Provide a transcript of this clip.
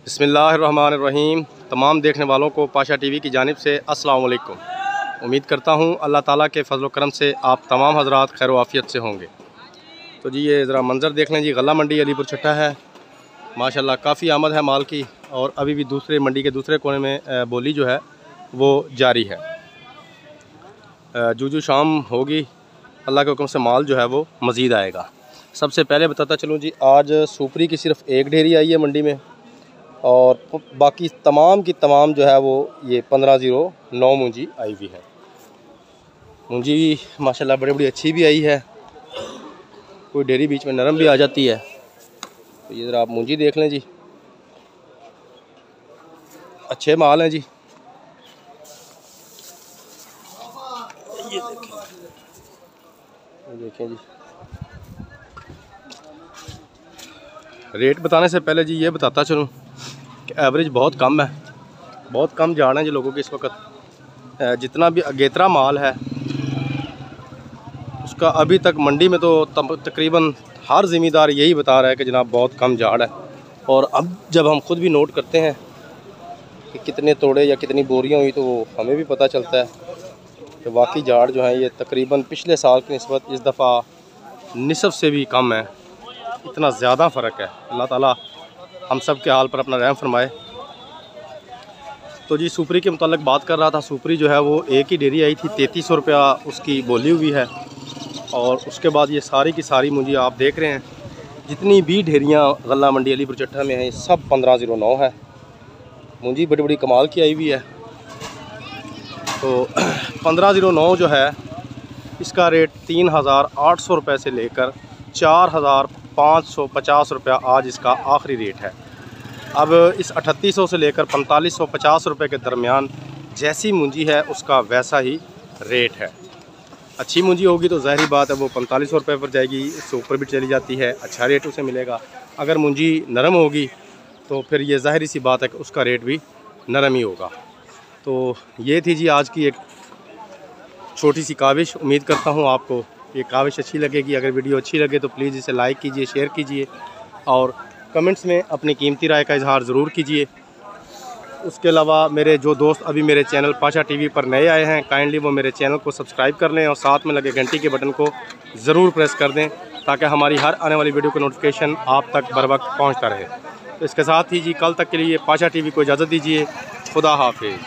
बिस्मिल्लाहिर्रहमानिर्रहीम। तमाम देखने वालों को पाशा टीवी की जानिब से अस्सलाम वालेकुम। उम्मीद करता हूँ अल्लाह ताला के फजल करम से आप तमाम हजरात खैर वाफ़ियत से होंगे। तो जी ये ज़रा मंज़र देख लें जी, गला मंडी अलीपुर छट्टा है। माशाल्लाह काफ़ी आमद है माल की और अभी भी दूसरे मंडी के दूसरे कोने में बोली जो है वो जारी है। जो शाम होगी अल्लाह के हुक्म से माल जो है वो मज़ीद आएगा। सबसे पहले बताता चलूँ जी, आज सुपरी की सिर्फ एक ढेरी आई है मंडी में और बाकी तमाम की तमाम जो है वो ये 1509 मुंजी आई हुई है। मुंजी माशाल्लाह बड़ी बड़ी अच्छी भी आई है, कोई ढेरी बीच में नरम भी आ जाती है। तो ये ज़रा आप मुंजी देख लें जी, अच्छे माल हैं जी। ये देखें जी। रेट बताने से पहले जी ये बताता चलूँ कि एवरेज बहुत कम है, बहुत कम जान है जी लोगों की इस वक्त। जितना भी अगेतरा माल है उसका अभी तक मंडी में तो तकरीबन हर ज़मींदार यही बता रहा है कि जनाब बहुत कम झाड़ है। और अब जब हम खुद भी नोट करते हैं कि कितने तोड़े या कितनी बोरियां हुई तो हमें भी पता चलता है कि वाकई झाड़ जो है ये तकरीबन पिछले साल की निस्बत इस दफ़ा निसफ से भी कम है। इतना ज़्यादा फ़र्क है। अल्लाह ताला हम सब के हाल पर अपना रहम फरमाए। तो जी सुपरी के मुतालिक बात कर रहा था। सुपरी जो है वो एक ही डेरी आई थी, 3300 रुपया उसकी बोली हुई है। और उसके बाद ये सारी की सारी मुंजी आप देख रहे हैं, जितनी भी ढेरियाँ गल्ला मंडी अलीपुर चट्टा में हैं सब 1509 है। मुंजी बड़ी बड़ी कमाल की आई हुई है। तो 1509 जो है इसका रेट 3800 रुपये से लेकर 4550 रुपया आज इसका आखिरी रेट है। अब इस 3800 से लेकर 4550 रुपये के दरमियान जैसी मुंजी है उसका वैसा ही रेट है। अच्छी मुंजी होगी तो ज़ाहिर बात है वो 4500 रुपये पर जाएगी, इससे ऊपर भी चली जाती है, अच्छा रेट उसे मिलेगा। अगर मुंजी नरम होगी तो फिर ये ज़ाहिर सी बात है कि उसका रेट भी नरम ही होगा। तो ये थी जी आज की एक छोटी सी काविश। उम्मीद करता हूँ आपको ये काविश अच्छी लगेगी। अगर वीडियो अच्छी लगे तो प्लीज़ इसे लाइक कीजिए, शेयर कीजिए और कमेंट्स में अपनी कीमती राय का इजहार ज़रूर कीजिए। उसके अलावा मेरे जो दोस्त अभी मेरे चैनल पाशा टीवी पर नए आए हैं, काइंडली वो मेरे चैनल को सब्सक्राइब कर लें और साथ में लगे घंटी के बटन को ज़रूर प्रेस कर दें ताकि हमारी हर आने वाली वीडियो का नोटिफिकेशन आप तक बर वक्त पहुँचता रहे। तो इसके साथ ही जी कल तक के लिए पाशा टीवी को इजाज़त दीजिए। खुदा हाफिज़।